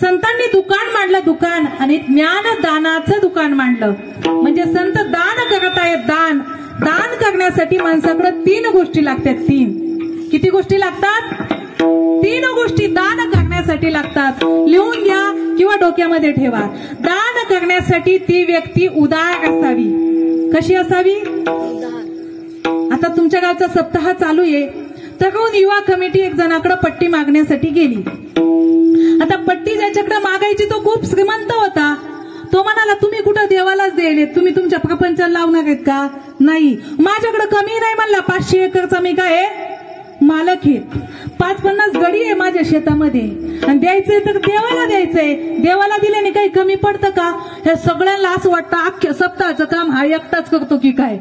संतांनी दुकान मांडलं, दुकान, आणि ज्ञानदानाचं दुकान मांडलं. म्हणजे संत दान करत आहेत. दान दान करण्यासाठी माणसाकडे 3 गोष्टी लागतात. 3 किती गोष्टी लागतात? 3 गोष्टी दान करण्यासाठी लागतात. लिहून घ्या किंवा डोक्यामध्ये ठेवा. दान करण्यासाठी ती व्यक्ती उदार असावी. कशी असावी? आता तुमच्या गावचा सप्ताह चालू आहे. तरुण युवा कमिटी एक जणाकडे पट्टी मागण्यासाठी गेली. आता पट्टी ज्याच्याकडे मागायची तो खूप श्रीमंत होता. तो म्हणाला, तुम्ही कुठं देवालाच द्यायले, तुम्ही तुमच्या प्रपंचाला लावणार आहेत का? नाही, माझ्याकडे कमी नाही म्हणला. 500 एकरचा मी काय मालक आहे. 5-50 गडी आहे माझ्या शेतामध्ये, आणि द्यायचंय तर देवाला द्यायचंय. देवाला दिल्याने काही कमी पडतं का? हे सगळ्यांना असं वाटतं अख्ख्या सप्ताहाचं काम हा एकटाच करतो की काय.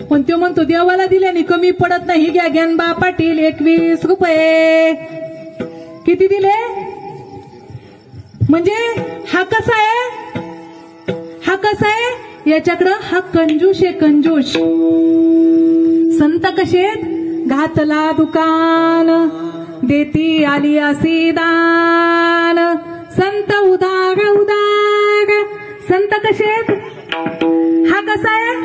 पण तो म्हणतो देवाला दिल्याने कमी पडत नाही. घ्या ज्ञानबा पाटील 21 रुपये. किती दिले? म्हणजे हा कसा आहे? हा कसा आहे? याच्याकडं हा कंजूस आहे, कंजूस. संत कसे आहेत? घातला दुकान देती आली असी दान. संत उदार उदार. संत कसे आहेत? हा कसा आहे?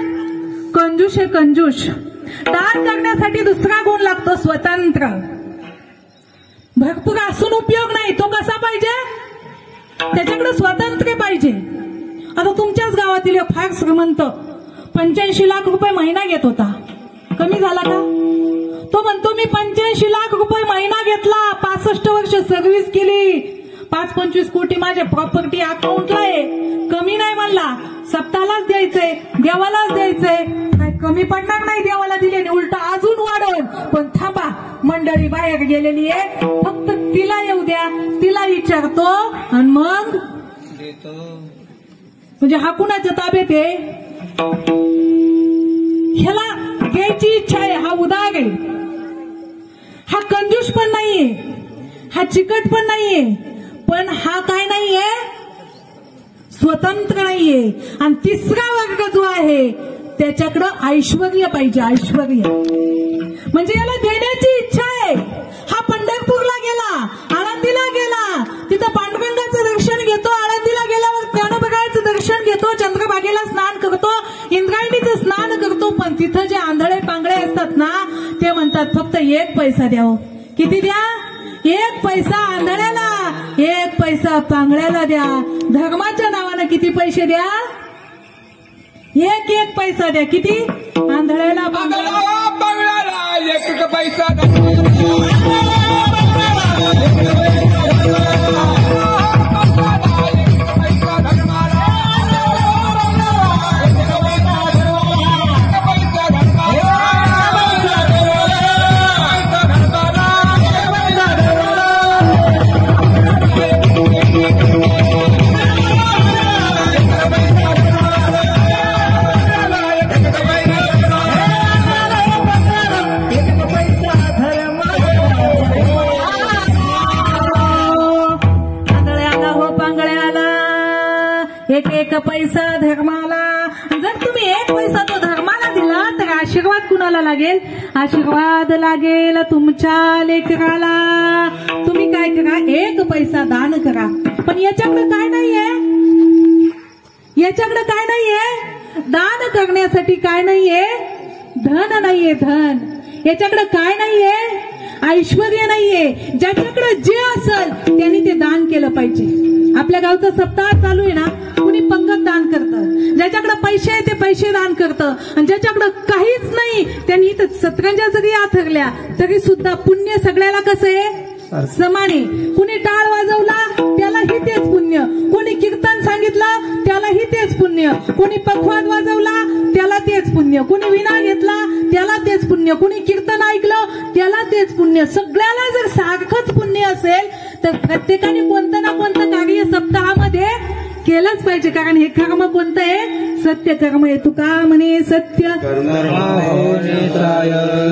कंजूस आहे, कंजूस. दान करण्यासाठी दुसरा गुण लागतो, स्वतंत्र. भरपूर असून उपयोग नाही. तो कसा पाहिजे? त्याच्याकडे स्वातंत्र्य पाहिजे. आता तुमच्याच गावातील फार श्रीमंत 85 लाख रुपये महिना घेत होता. कमी झाला का? तो म्हणतो मी 85 लाख रुपये महिना घेतला, 65 वर्ष सर्व्हिस केली, 5-25 कोटी माझ्या प्रॉपर्टी अकाउंटला आहे. कमी नाही म्हणला. सप्ताहालाच द्यायचंय, देवालाच द्यायचंय. काय कमी पडणार नाही देवाला दिल्याने, उलटा अजून वाढेल. पण थांबा, मंडळी बाहेर गेलेली आहे, फक्त तिला येऊ द्या, तिला विचारतो आणि मग देतो. म्हणजे हा कुणाच्या ताब्यात आहे? ह्याला घ्यायची इच्छा आहे. हा उदार आहे. हा कंजूस पण नाहीये, हा चिकट पण नाहीये, पण हा काय नाहीये? स्वतंत्र नाहीये. आणि तिसरा वर्ग जो आहे त्याच्याकडं ऐश्वर्य पाहिजे. ऐश्वर्य म्हणजे याला देण्याची इच्छा आहे. हा पंढरपूरला गेला, आळंदीला गेला, तिथं पांडुरंगाचं दर्शन घेतो. आळंदीला गेल्यावर ज्ञानोबाचं दर्शन घेतो, चंद्रभागेला स्नान करतो, इंद्रायणीचं स्नान करतो. पण तिथं जे आंधळे पांगळे असतात ना, ते म्हणतात फक्त 1 पैसा द्यावं. किती द्या? 1 पैसा आंधळ्याला, 1 पैसा पांगळ्याला द्या. धर्माच्या नावानं किती पैसे द्या? 1 पैसा द्या. किती? आंधळ्याला पांगळ्याला 1 पैसा. एक पैसा धर्माला. जर तुम्ही 1 पैसा तो धर्माला दिला तर आशीर्वाद कुणाला लागेल? आशीर्वाद लागेल तुमच्या लेकराला. तुम्ही काय करा? 1 पैसा दान करा. पण याच्याकडे काय नाहीये? याच्याकडे काय नाहीये? दान करण्यासाठी काय नाहीये? धन नाहीये. धन. याच्याकडे काय नाहीये? ऐश्वर्य नाहीये. ज्याच्याकडे जे असेल त्यांनी ते दान केलं पाहिजे. आपल्या गावचा सप्ताह चालू आहे ना, कुणी पंगत दान करतं, ज्याच्याकडे पैसे आहे ते पैसे दान करतं, आणि ज्याच्याकडे काहीच नाही त्यांनी इथं सतरंजा जरी आथरल्या तरी सुद्धा पुण्य सगळ्याला कसं आहे? समान आहे. कुणी टाळ वाजवला त्यालाही तेच पुण्य, कोणी कीर्तन सांगितलं त्यालाही तेच पुण्य, कोणी पखवाद वाजवला त्याला तेच पुण्य, कोणी विना घेतला त्याला तेच पुण्य, कोणी कीर्तन ऐकलं त्याला तेच पुण्य. सगळ्याला जर सारखंच पुण्य असेल तर प्रत्येकाने कोणतं ना कोणतं कार्य सप्ताहामध्ये केलंच पाहिजे. कारण हे कर्म कोणतं आहे? सत्य कर्म आहे. तुका म्हणे सत्य.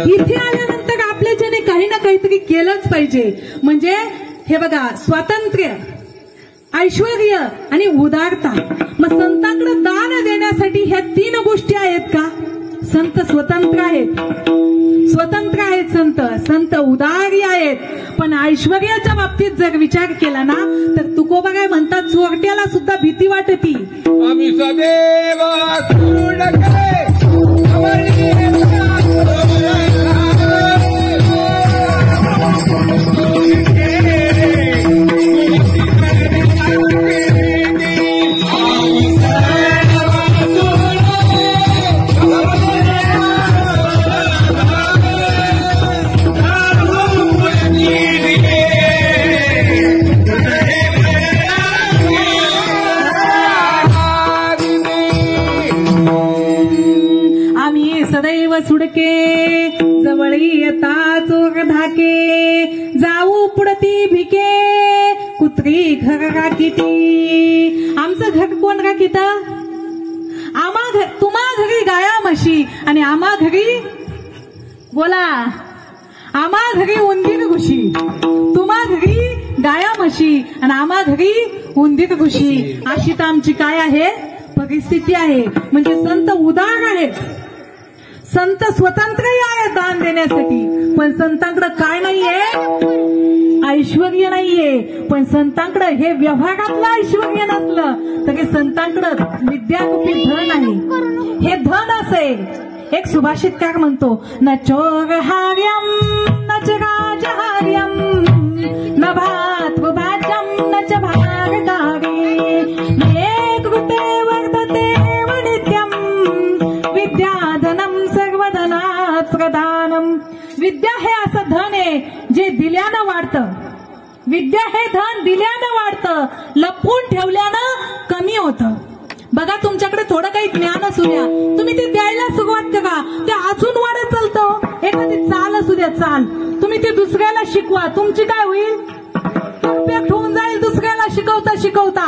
इथे आल्यानंतर आपल्याच्याने काही ना काहीतरी केलंच पाहिजे. म्हणजे हे बघा, स्वातंत्र्य, ऐश्वर्य आणि उदारता. मग संतांकडे दान देण्यासाठी ह्या 3 गोष्टी आहेत का? संत स्वतंत्र आहेत, स्वतंत्र आहेत संत, संत उदारी आहेत. पण ऐश्वर्याच्या बाबतीत जर विचार केला ना तर तुकोबा काय म्हणतात, चोरट्याला सुद्धा भीती वाटती. आम्ही सदैव सुडके जवळी येता चोर धाके, जाऊ पुढती भिके कुत्री घर राखीती. आमचं घर कोण राखीत? तुम्हा घरी गाया म्हशी आणि आम्हा घरी बोला, आम्हा घरी उंदीर घुशी. तुम्हा घरी गाया म्हशी आणि आम्हा घरी उंदीर घुशी. अशी तर आमची काय आहे परिस्थिती आहे. म्हणजे संत उदार आहेत, संत स्वतंत्रही आहे दान देण्यासाठी. पण संतांकडे काय नाहीये? ऐश्वर्य नाहीये. पण संतांकडे हे व्यवहारातलं ऐश्वर्य नसलं तरी संतांकडे विद्यारूपी धन आहे. हे धन असे एक सुभाषितकार म्हणतो, न चोर हार्यम न च राजहार्यम न भातृभाज्यम न च भारतारी, एक कृते वर्धते नित्यम विद्याधनम सर्वधनात् प्रदानम. विद्या हे असं धन आहे जे दिल्यानं वाढतं. विद्या हे धन दिल्यानं वाढतं, लपवून ठेवल्यानं कमी होतं. बघा तुमच्याकडे थोडं काही ज्ञान असू द्या, तुम्ही ते द्यायला सुरुवात करा, ते अजून वाढत चालतं. एखादी चाल असू द्या, चाल तुम्ही ते दुसऱ्याला शिकवा, तुमची काय होईल? परफेक्ट होऊन जाईल दुसऱ्याला शिकवता शिकवता.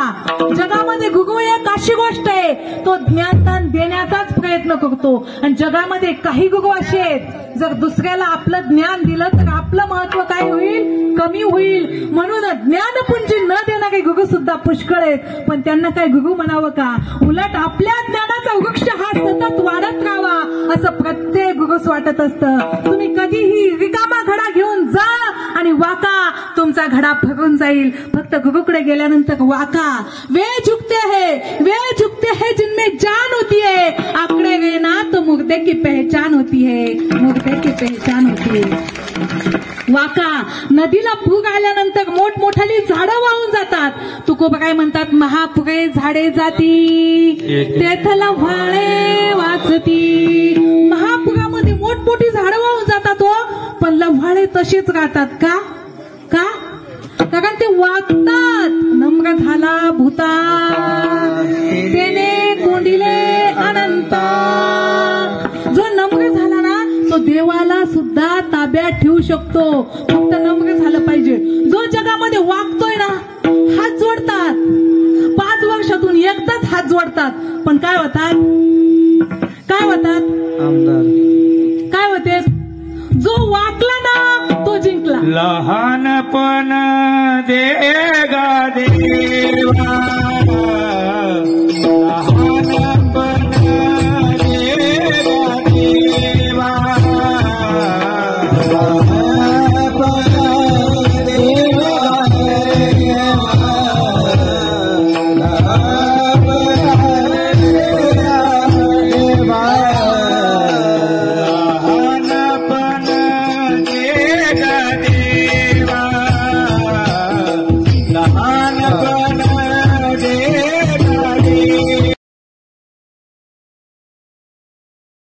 जगामध्ये गुरु एक अशी गोष्ट आहे, तो ज्ञानदान देण्याचाच प्रयत्न करतो. आणि जगामध्ये काही गुरु असे आहेत, जर दुसऱ्याला आपलं ज्ञान दिलं तर आपलं महत्व काय होईल? कमी होईल. म्हणून ज्ञानपुंजी न देणारे गुरु सुद्धा पुष्कळ आहेत. पण त्यांना काय गुरु म्हणावं का? उलट आपल्या ज्ञानाचा वृक्ष हा सतत वाढत राहावा असं प्रत्येक गुरुस वाटत असतं. तुम्ही कधीही रिकामा घडा घेऊन जा आणि वाका, तुमचा घडा फरून जाईल. फक्त गुरुकडे गेल्यानंतर वाका. वे झुकते है जिनमें जान होती है, आंकड़े गए ना तो मुर्दे की पहचान होती है, मुर्दे की पहचान होती है. वाका. नदीला पूर आल्यानंतर मोठमोठाली झाडं वाहून जातात. तुकोबा काय म्हणतात, महापुरे झाडे जाती तेथला व्हाळे वाचती. महापुरामध्ये मोठमोठी झाडं वाहून जातात हो, पण लव्हाळे तसेच राहतात. का? कारण ते वागतात. नम्र झाला भूता त्याने कोंडिले अनंत. जो नम्र झाला ना तो देवाला सुद्धा ताब्यात ठेवू शकतो. फक्त नम्र झालं पाहिजे. जो जगामध्ये वागतोय ना, हात जोडतात, 5 वर्षातून एकदाच हात जोडतात, पण काय होतात? आमदार काय होते? जो वाकला ना तो जिंकला. लहानपण देगा देवा